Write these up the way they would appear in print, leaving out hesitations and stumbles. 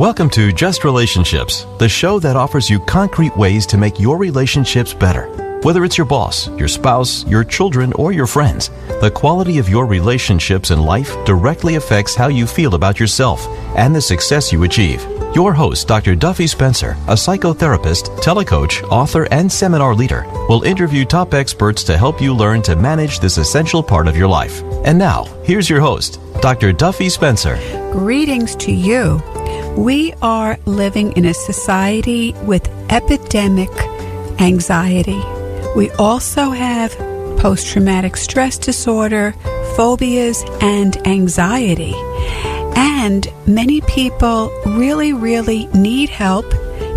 Welcome to Just Relationships, the show that offers you concrete ways to make your relationships better. Whether it's your boss, your spouse, your children, or your friends, the quality of your relationships in life directly affects how you feel about yourself and the success you achieve. Your host, Dr. Duffy Spencer, a psychotherapist, telecoach, author, and seminar leader, will interview top experts to help you learn to manage this essential part of your life. And now, here's your host, Dr. Duffy Spencer. Greetings to you. We are living in a society with epidemic anxiety. We also have post-traumatic stress disorder, phobias, and anxiety. And many people really, really need help.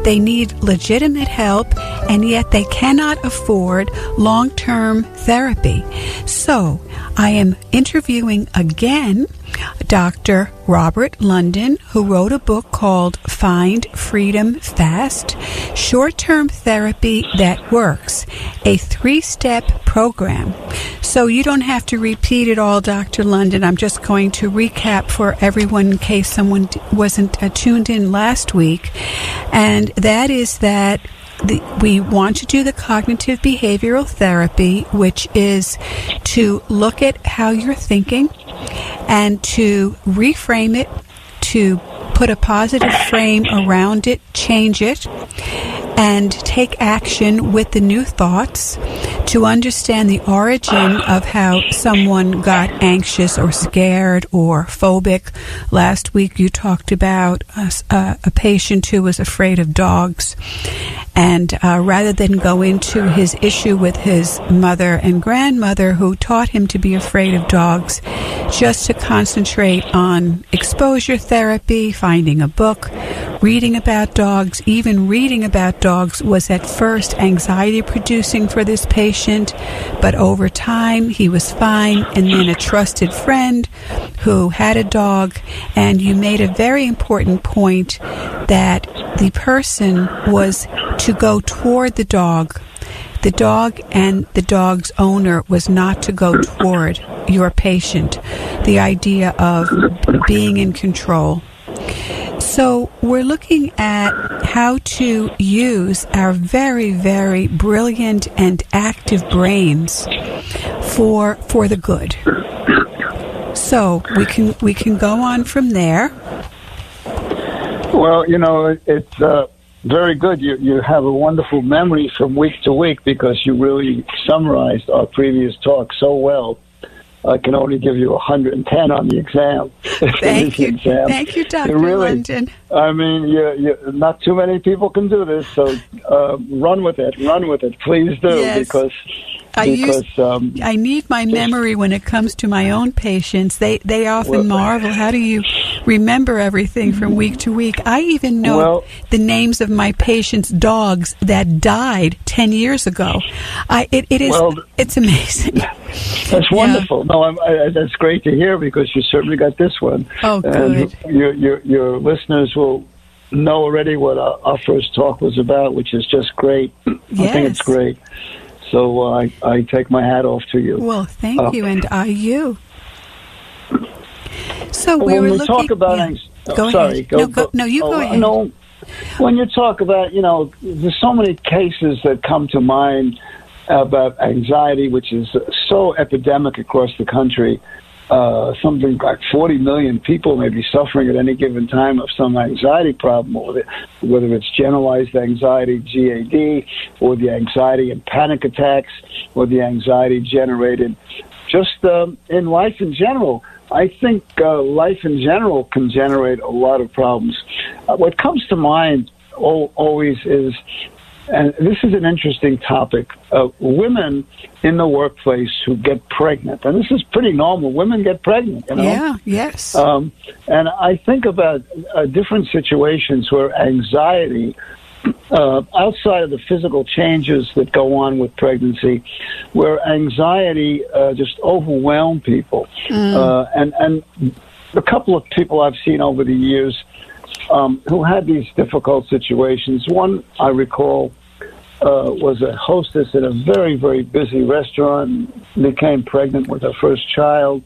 They need legitimate help, and yet they cannot afford long-term therapy. So I am interviewing again Dr. Robert London, who wrote a book called Find Freedom Fast, Short-Term Therapy That Works, a 3-step program. So you don't have to repeat it all, Dr. London. I'm just going to recap for everyone in case someone wasn't tuned in last week. And that is that we want to do the cognitive behavioral therapy, which is to look at how you're thinking and to reframe it, to put a positive frame around it, change it, and take action with the new thoughts to understand the origin of how someone got anxious or scared or phobic. Last week you talked about a patient who was afraid of dogs. And rather than go into his issue with his mother and grandmother who taught him to be afraid of dogs, just to concentrate on exposure therapy, finding a book, reading about dogs. Even reading about dogs was at first anxiety-producing for this patient, but over time he was fine. And then a trusted friend who had a dog, and you made a very important point that the person was to go toward the dog. The dog and the dog's owner was not to go toward your patient. The idea of being in control. So we're looking at how to use our very, very brilliant and active brains for the good. So we can go on from there. Well, it's very good. You have a wonderful memory from week to week because you really summarized our previous talk so well. I can only give you 110 on the exam. Thank you. Thank you, Dr. London. I mean, not too many people can do this, so run with it. Please do, yes. because I need my memory when it comes to my own patients. They often marvel, how do you remember everything from week to week? I even know the names of my patients' dogs that died 10 years ago. It's amazing. That's wonderful. Yeah. No, that's great to hear because you certainly got this one. Oh, good. And your listeners will know already what our first talk was about, which is just great. Yes. I think it's great. So I take my hat off to you. Well, thank you, and you. So we were looking. Talk about go ahead. Go ahead. No, when you talk about, there's so many cases that come to mind about anxiety, which is so epidemic across the country. Something like 40 million people may be suffering at any given time of some anxiety problem, whether it's generalized anxiety, GAD, or the anxiety and panic attacks, or the anxiety generated just in life in general. I think life in general can generate a lot of problems. What comes to mind always is, and this is an interesting topic, women in the workplace who get pregnant. And this is pretty normal. Women get pregnant, Yeah, yes. And I think about different situations where anxiety, outside of the physical changes that go on with pregnancy, where anxiety just overwhelm people. And a couple of people I've seen over the years who had these difficult situations. One, I recall, was a hostess in a very, very busy restaurant, became pregnant with her first child,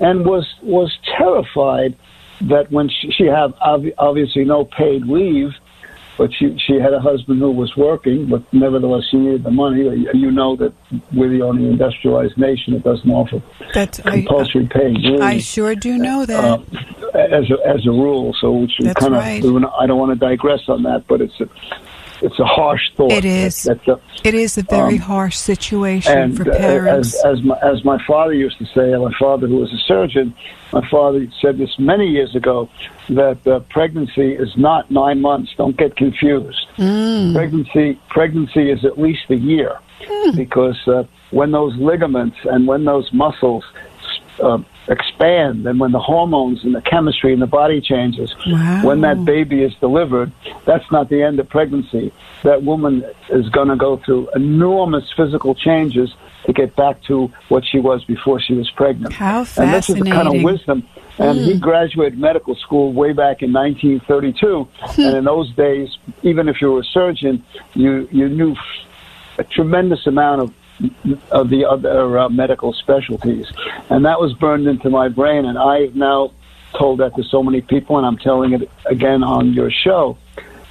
and was terrified that when she had obviously no paid leave, but she had a husband who was working, but nevertheless she needed the money. You know that we're the only industrialized nation that doesn't offer compulsory paid leave. I sure do know that. As a rule, so That's kind of, right. I don't want to digress on that, but it's a harsh thought. It is. It is a very harsh situation for parents. As my father used to say, my father who was a surgeon, my father said this many years ago, that pregnancy is not 9 months. Don't get confused. Pregnancy is at least a year, because when those ligaments and when those muscles expand, and when the hormones and the chemistry in the body changes, when that baby is delivered, that's not the end of pregnancy. That woman is going to go through enormous physical changes to get back to what she was before she was pregnant. How fascinating. And this is the kind of wisdom. And he graduated medical school way back in 1932. And in those days, even if you were a surgeon, you knew a tremendous amount of the other medical specialties. And that was burned into my brain. And I've now told that to so many people, and I'm telling it again on your show.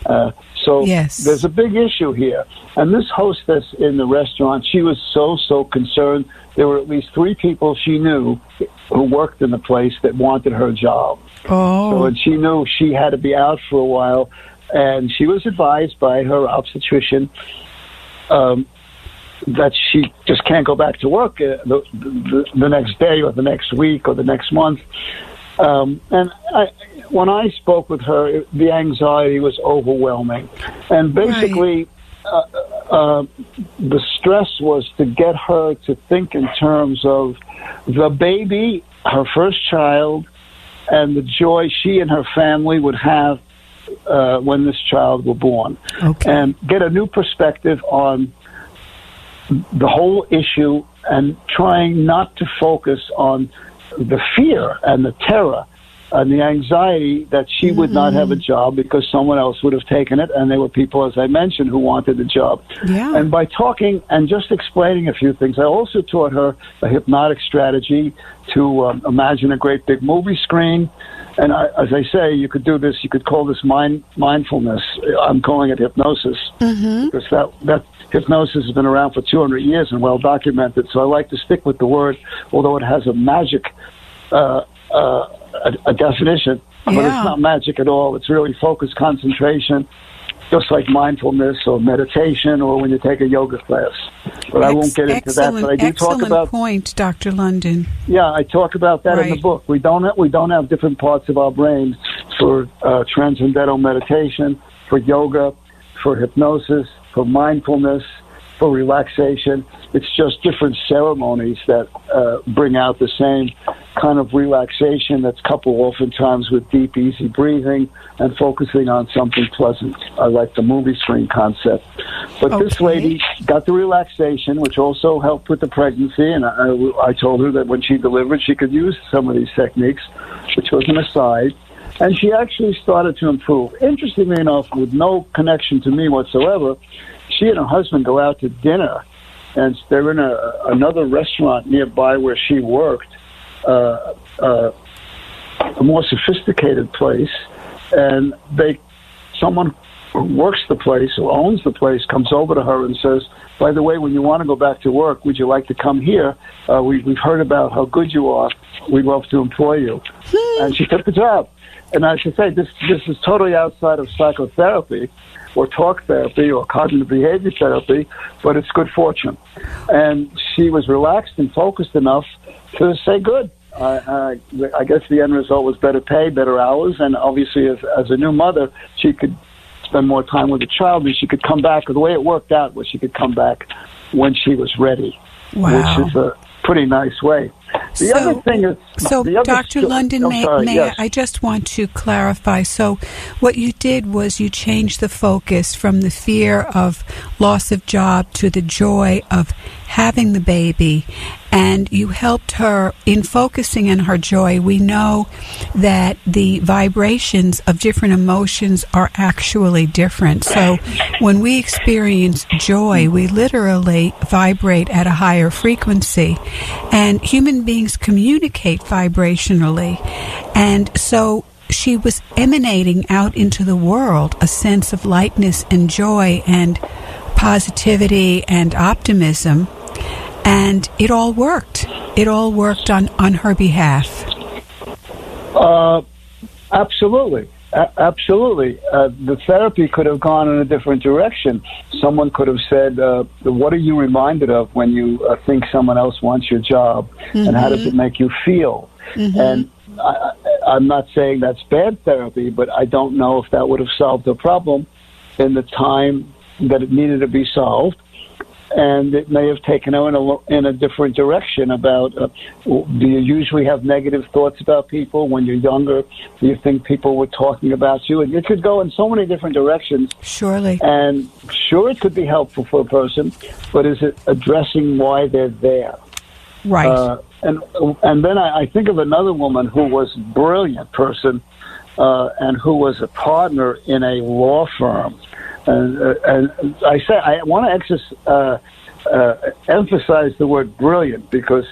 So there's a big issue here. And this hostess in the restaurant, she was so concerned. There were at least 3 people she knew who worked in the place that wanted her job. So, and she knew she had to be out for a while. And she was advised by her obstetrician that she just can't go back to work the next day or the next week or the next month. And when I spoke with her, the anxiety was overwhelming. And basically, the stress was to get her to think in terms of the baby, her first child, and the joy she and her family would have when this child were born. And get a new perspective on the whole issue, and trying not to focus on the fear and the terror and the anxiety that she would not have a job because someone else would have taken it, and there were people, as I mentioned, who wanted the job. And by talking and just explaining a few things, I also taught her a hypnotic strategy to imagine a great big movie screen. And as I say, you could do this, you could call this mindfulness. I'm calling it hypnosis, because that hypnosis has been around for 200 years and well documented. So I like to stick with the word, although it has a magic a definition, but it's not magic at all. It's really focused concentration, just like mindfulness or meditation or when you take a yoga class. But I won't get into that. But I do talk about. Excellent point, Dr. London. Yeah, I talk about that in the book. We don't have different parts of our brain for transcendental meditation, for yoga, for hypnosis, for mindfulness, for relaxation. It's just different ceremonies that bring out the same kind of relaxation that's coupled oftentimes with deep, easy breathing and focusing on something pleasant. I like the movie screen concept. But this lady got the relaxation, which also helped with the pregnancy, and I told her that when she delivered, she could use some of these techniques, which was an aside. And she actually started to improve. Interestingly enough, with no connection to me whatsoever, she and her husband go out to dinner, and they're in another restaurant nearby where she worked, a more sophisticated place, and someone who works the place, who owns the place, comes over to her and says, by the way, when you want to go back to work, would you like to come here? We've heard about how good you are. We'd love to employ you. And she took the job. And I should say, this is totally outside of psychotherapy or talk therapy or cognitive behavior therapy, but it's good fortune. And she was relaxed and focused enough to say, good. I guess the end result was better pay, better hours, and obviously as a new mother, she could spend more time with the child, and she could come back. The way it worked out was she could come back when she was ready, which is a pretty nice way. The other thing is... So, Dr. London, I just want to clarify. So, what you did was you changed the focus from the fear of loss of job to the joy of having the baby, and you helped her in focusing on her joy. We know that the vibrations of different emotions are actually different. So, when we experience joy, we literally vibrate at a higher frequency, and human beings communicate vibrationally. And so she was emanating out into the world a sense of lightness and joy and positivity and optimism, and it all worked. It all worked on her behalf. Absolutely. Absolutely. The therapy could have gone in a different direction. Someone could have said, what are you reminded of when you think someone else wants your job? Mm-hmm. And how does it make you feel? Mm-hmm. And I'm not saying that's bad therapy, but I don't know if that would have solved the problem in the time that it needed to be solved. And it may have taken her in a different direction about, do you usually have negative thoughts about people when you're younger? Do you think people were talking about you? And it could go in so many different directions. Surely. And sure, it could be helpful for a person, but is it addressing why they're there? Right. And then I think of another woman who was a brilliant person and who was a partner in a law firm. And I want to emphasize the word brilliant, because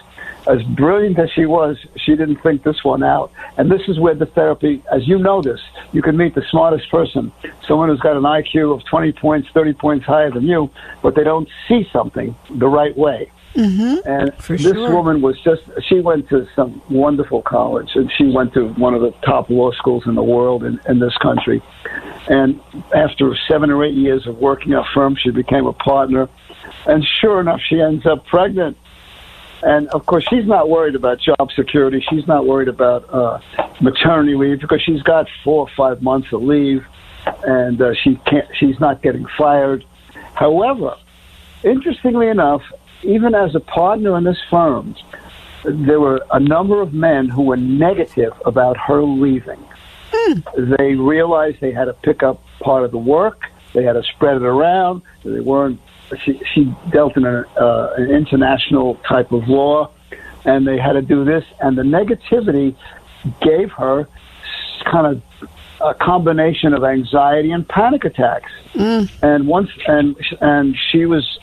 as brilliant as she was, she didn't think this one out. And this is where the therapy, as you know this, you can meet the smartest person, someone who's got an IQ of 20 points, 30 points higher than you, but they don't see something the right way. Mm-hmm. And this woman was she went to some wonderful college, and she went to one of the top law schools in the world in this country. And after 7 or 8 years of working at a firm, she became a partner. And sure enough, she ends up pregnant. And, of course, she's not worried about job security. She's not worried about maternity leave, because she's got 4 or 5 months of leave, and she's not getting fired. However, interestingly enough, even as a partner in this firm, there were a number of men who were negative about her leaving. They realized they had to pick up part of the work. They had to spread it around. They weren't. She dealt in an international type of law, and they had to do this. And the negativity gave her kind of a combination of anxiety and panic attacks. And she was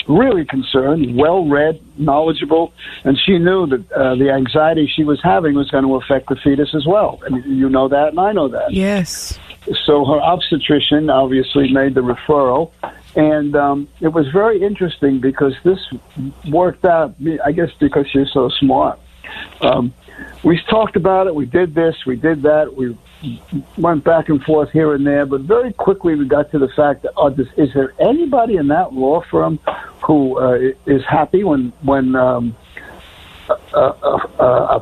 really concerned, well-read, knowledgeable, and she knew that the anxiety she was having was going to affect the fetus as well. I mean, you know that, and I know that. Yes. So her obstetrician obviously made the referral, and it was very interesting because this worked out, I guess because she's so smart. We talked about it, we did this, we did that, we went back and forth here and there, but very quickly we got to the fact that, is there anybody in that law firm who is happy when a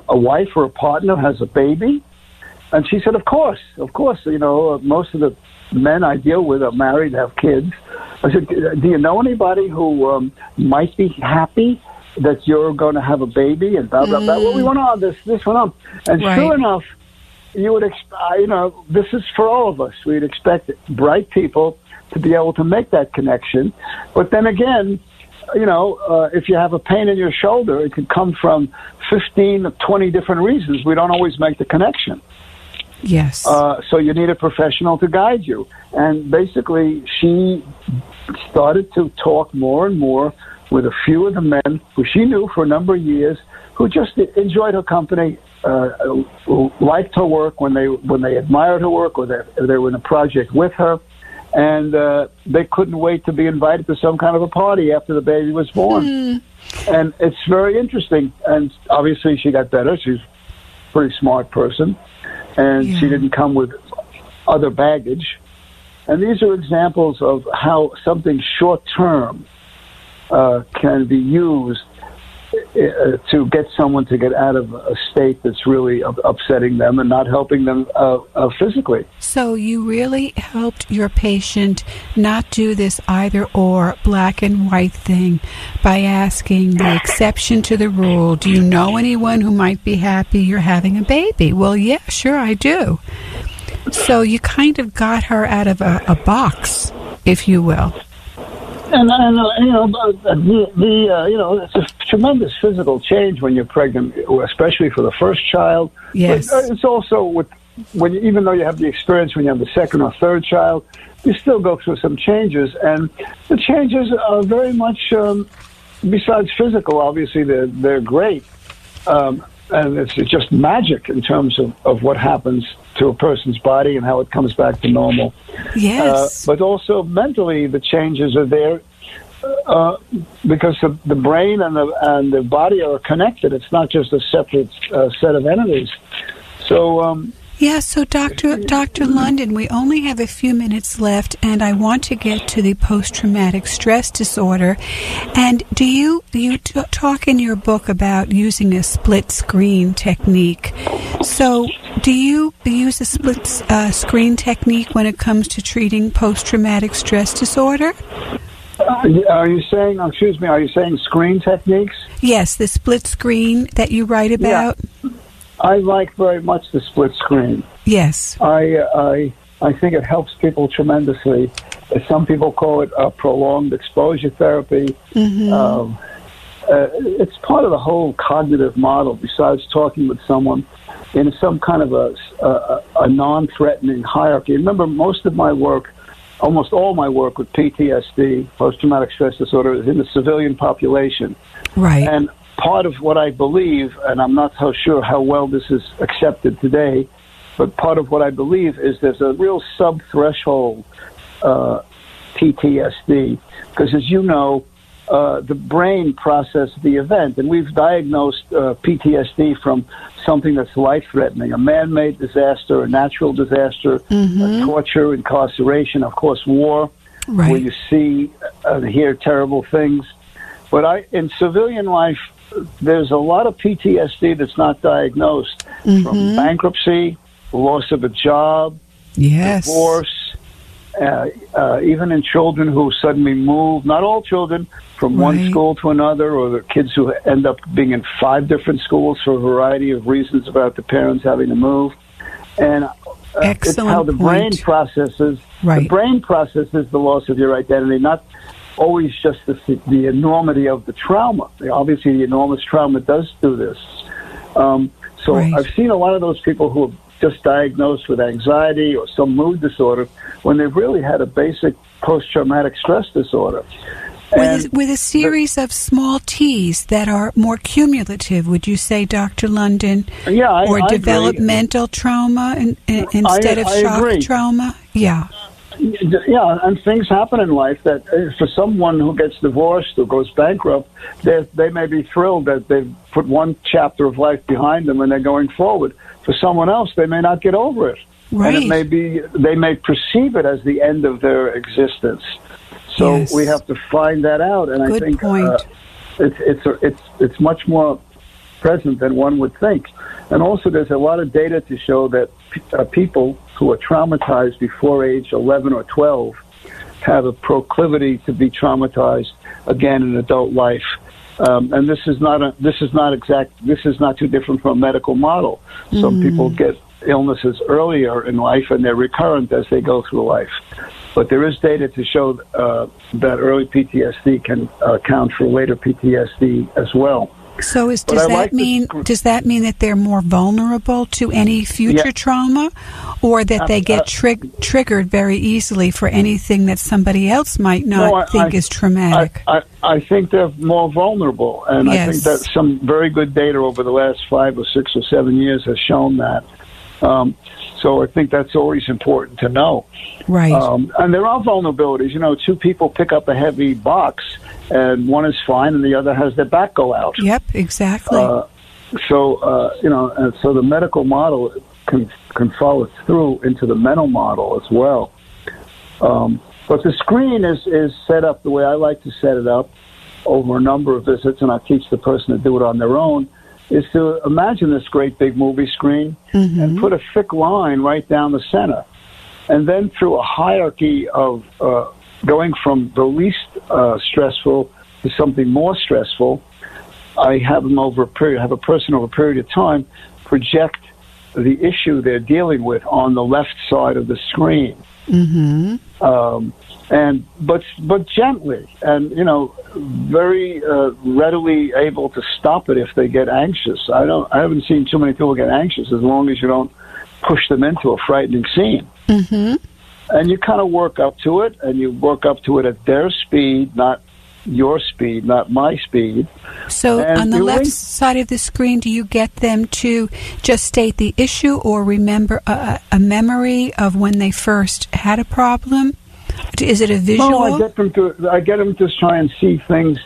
wife or a partner has a baby? And she said, of course, you know, most of the men I deal with are married, have kids. I said, do you know anybody who might be happy that you're going to have a baby? And blah, blah, blah. Well, we went on, this went on. And sure enough, you would this is for all of us. We'd expect bright people to be able to make that connection. But then again, you know, if you have a pain in your shoulder, it could come from 15 or 20 different reasons. We don't always make the connection. Yes. So you need a professional to guide you. And basically, she started to talk more and more with a few of the men who she knew for a number of years, who just enjoyed her company, liked her work when they admired her work, or they were in a project with her, and they couldn't wait to be invited to some kind of a party after the baby was born. And it's very interesting. And obviously, she got better. She's a pretty smart person, and she didn't come with other baggage. And these are examples of how something short-term can be used to get someone to get out of a state that's really upsetting them and not helping them physically. So you really helped your patient not do this either-or black and white thing by asking the exception to the rule. Do you know anyone who might be happy you're having a baby? Well, yeah, sure, I do. So you kind of got her out of a box, if you will. And you know, it's a tremendous physical change when you're pregnant, especially for the first child. Yes. But it's also even though you have the experience when you have the second or third child, you still go through some changes, and the changes are very much besides physical. Obviously, they're great. and it's just magic in terms of what happens to a person's body and how it comes back to normal. Yes. But also mentally, the changes are there because the brain and the body are connected. It's not just a separate set of entities. So. So Dr. London, we only have a few minutes left, and I want to get to the post-traumatic stress disorder. And do you talk in your book about using a split screen technique? So do you use a split screen technique when it comes to treating post-traumatic stress disorder? Are you saying screen techniques? Yes, the split screen that you write about. Yeah. I like very much the split screen. Yes. I think it helps people tremendously. Some people call it prolonged exposure therapy. Mm-hmm. It's part of the whole cognitive model, besides talking with someone in some kind of a non-threatening hierarchy. Remember, almost all my work with PTSD, post-traumatic stress disorder, is in the civilian population. Right. And part of what I believe, and I'm not so sure how well this is accepted today, but part of what I believe is there's a real sub-threshold PTSD, because as you know, the brain processed the event, and we've diagnosed PTSD from something that's life-threatening, a man-made disaster, a natural disaster, torture, incarceration, of course, war, where you see and hear terrible things. But in civilian life, there's a lot of PTSD that's not diagnosed, from bankruptcy, loss of a job, divorce, even in children who suddenly move, not all children, from one school to another, or the kids who end up being in 5 different schools for a variety of reasons about the parents having to move. And it's how the brain processes. The brain processes the loss of your identity, not always just the enormity of the trauma. Obviously, the enormous trauma does do this. I've seen a lot of those people who are just diagnosed with anxiety or some mood disorder when they've really had a basic post-traumatic stress disorder. With a series of small T's that are more cumulative, would you say, Dr. London? Yeah, I developmental trauma instead of shock trauma? Yeah. Yeah, and things happen in life that for someone who gets divorced or goes bankrupt, they may be thrilled that they've put one chapter of life behind them and they're going forward. For someone else, they may not get over it. Right. And they may perceive it as the end of their existence. So we have to find that out. And I think it's much more present than one would think. And also there's a lot of data to show that people who are traumatized before age 11 or 12 have a proclivity to be traumatized again in adult life. And this is not too different from a medical model. Some people get illnesses earlier in life and they're recurrent as they go through life. But there is data to show that early PTSD can account for later PTSD as well. So does that mean that they're more vulnerable to any future trauma, or that they get triggered very easily for anything that somebody else might not think is traumatic? I think they're more vulnerable, and I think that some very good data over the last 5 or 6 or 7 years has shown that. So I think that's always important to know. Right. And there are vulnerabilities. 2 people pick up a heavy box, and one is fine, and the other has their back go out. Yep, exactly. So the medical model can follow through into the mental model as well. But the screen is set up the way I like to set it up over a number of visits, and I teach the person to do it on their own, is to imagine this great big movie screen and put a thick line right down the center. And then through a hierarchy of going from the least stressful to something more stressful, I have them have a person over a period of time project the issue they're dealing with on the left side of the screen. But gently, and very readily able to stop it if they get anxious. I haven't seen too many people get anxious as long as you don't push them into a frightening scene. And you kind of work up to it, and you work up to it at their speed, not your speed, not my speed. So And on the you left link- side of the screen, do you get them to just state the issue or remember a memory of when they first had a problem? Is it a visual? No, I get them to try and see things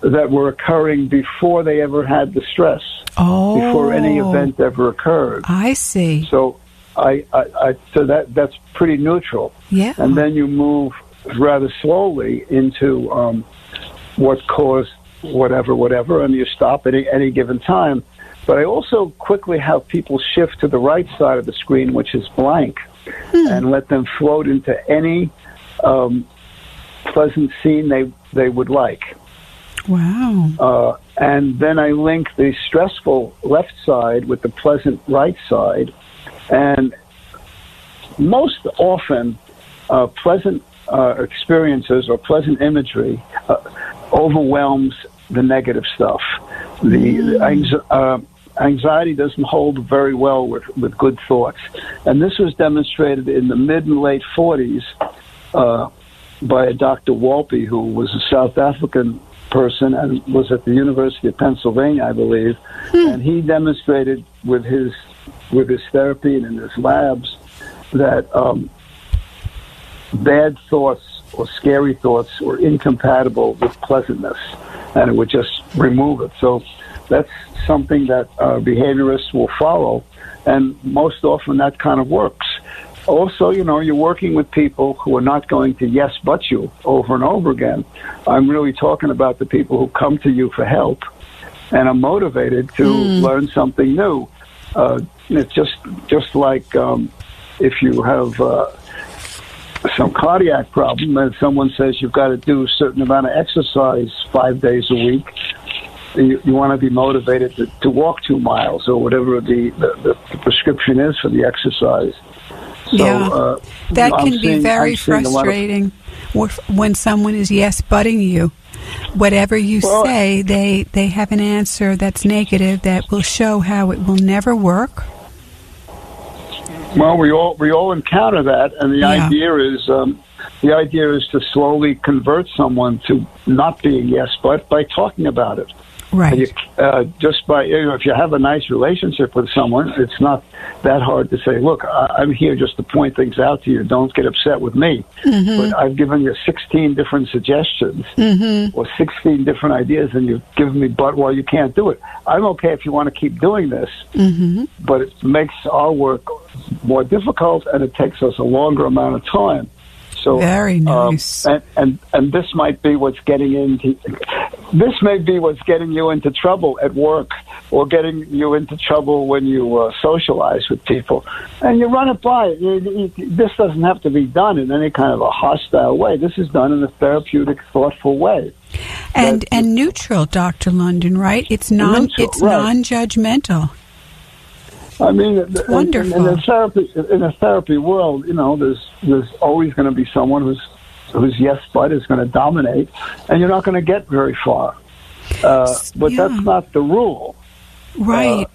that were occurring before they ever had the stress, before any event ever occurred. I see. So so that's pretty neutral. Yeah. And then you move rather slowly into what caused whatever, and you stop at any given time. But I also quickly have people shift to the right side of the screen, which is blank, and let them float into any pleasant scene they would like. Wow. And then I link the stressful left side with the pleasant right side. And most often, pleasant experiences or pleasant imagery overwhelms the negative stuff. The anxiety doesn't hold very well with good thoughts. And this was demonstrated in the mid and late 40s by a Dr. Walpe, who was a South African person and was at the University of Pennsylvania, I believe. And he demonstrated with his therapy and in his labs that bad thoughts or scary thoughts were incompatible with pleasantness, and it would just remove it. So that's something that behaviorists will follow, and most often that kind of works. Also, you're working with people who are not going to yes but you over and over again. I'm really talking about the people who come to you for help and are motivated to learn something new. It's just like if you have some cardiac problem and someone says you've got to do a certain amount of exercise 5 days a week, you want to be motivated to walk 2 miles or whatever the prescription is for the exercise. So, that can be very frustrating when someone is yes-butting you. Whatever you say, they have an answer that's negative that will show how it will never work. Well, we all encounter that, and the idea is to slowly convert someone to not being yes but by talking about it. Right. Just by if you have a nice relationship with someone, it's not that hard to say, look, I'm here just to point things out to you. Don't get upset with me. But I've given you 16 different suggestions or 16 different ideas, and you've given me you can't do it. I'm okay if you want to keep doing this, but it makes our work more difficult, and it takes us a longer amount of time. So, very nice. And this might be what's getting into. This may be what's getting you into trouble at work, or getting you into trouble when you socialize with people. And you run it by. This doesn't have to be done in any kind of a hostile way. This is done in a therapeutic, thoughtful way. And neutral, Dr. London, right? It's non-judgmental. I mean, wonderful. In a therapy world, there's always going to be someone whose yes but is going to dominate, and you're not going to get very far. But that's not the rule, right?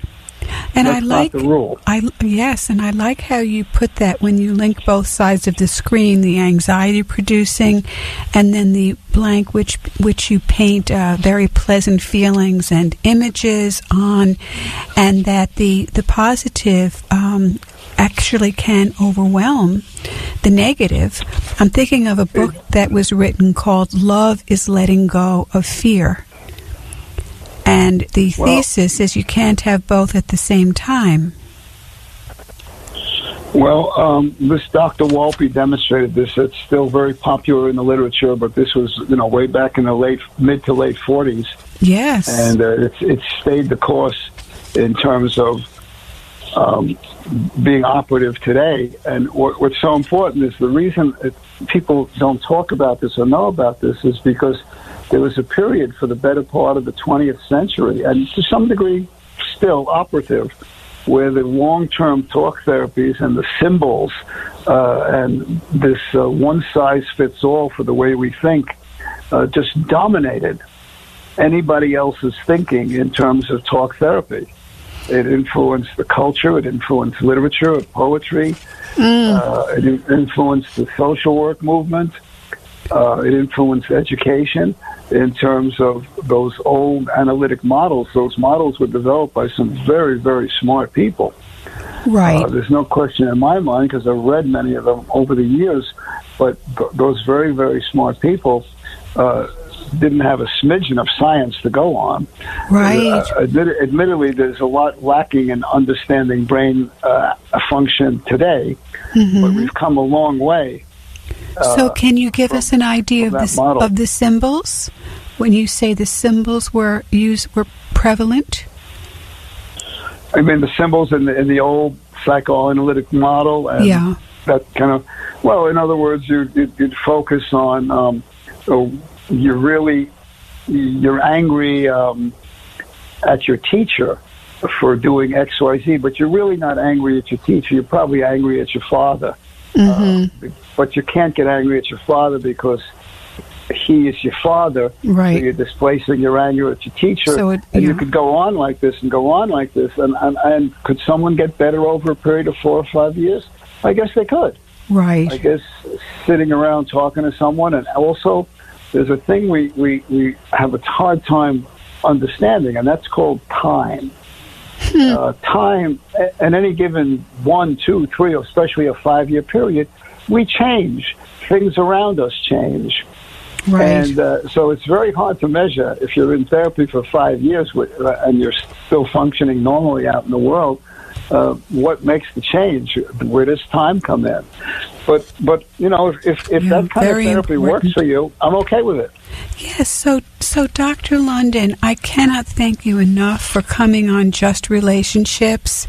And that's not the rule. And I like how you put that when you link both sides of the screen, the anxiety producing, and then the blank, which you paint very pleasant feelings and images on, and that the positive actually can overwhelm the negative. I'm thinking of a book that was written called "Love is Letting Go of Fear." And the thesis is you can't have both at the same time. Well, this Dr. Walpe demonstrated this. It's still very popular in the literature, but this was, way back in the mid to late 40s. Yes. And it's stayed the course in terms of being operative today. And what's so important is the reason people don't talk about this or know about this is because there was a period for the better part of the 20th century, and to some degree still operative, where the long-term talk therapies and the symbols and this one-size-fits-all for the way we think just dominated anybody else's thinking in terms of talk therapy. It influenced the culture, it influenced literature, poetry, it influenced the social work movement. It influenced education in terms of those old analytic models. Those models were developed by some very, very smart people. Right. There's no question in my mind, because I've read many of them over the years, but those very, very smart people didn't have a smidgen of science to go on. Right. Admittedly, there's a lot lacking in understanding brain function today, but we've come a long way. So can you give us an idea of the symbols? When you say the symbols were prevalent? I mean, the symbols in the old psychoanalytic model, and that kind of, well, in other words, you'd focus on, you're angry at your teacher for doing X, Y, Z, but you're really not angry at your teacher. You're probably angry at your father. But you can't get angry at your father because he is your father. Right. So you're displacing your anger at your teacher. So you could go on like this and go on like this. And could someone get better over a period of 4 or 5 years? I guess they could. Right. I guess sitting around talking to someone. And also, there's a thing we have a hard time understanding, and that's called time. Time, in any given 1, 2, 3, or especially a 5-year period, we change. Things around us change. Right. And so it's very hard to measure if you're in therapy for 5 years and you're still functioning normally out in the world, what makes the change? Where does time come in? But you know, if that kind of therapy works for you, I'm okay with it. Yes, so Dr. London, I cannot thank you enough for coming on Just Relationships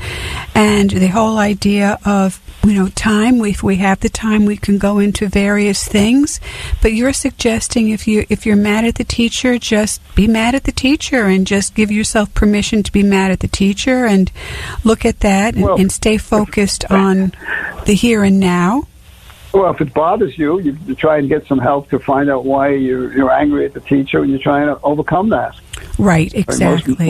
and the whole idea of, you know, time. If we have the time, we can go into various things. But you're suggesting if you're mad at the teacher, just be mad at the teacher and just give yourself permission to be mad at the teacher and look at that and stay focused on the here and now. Well, if it bothers you, you try and get some help to find out why you're angry at the teacher, and you're trying to overcome that. Right, exactly.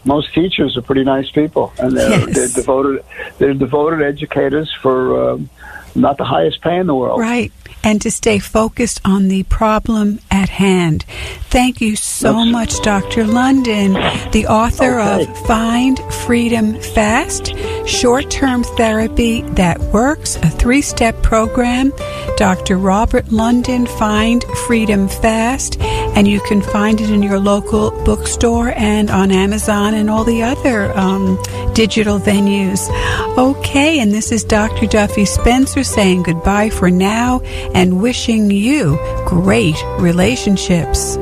Most teachers are pretty nice people, and they're devoted educators for not the highest pay in the world. Right, and to stay focused on the problem at hand. Thank you so much, Dr. London, the author of Find Freedom Fast, Short-Term Therapy That Works, a 3-step program. Dr. Robert London, Find Freedom Fast, and you can find it in your local bookstore and on Amazon and all the other digital venues. Okay, and this is Dr. Duffy Spencer saying goodbye for now and wishing you great relationships.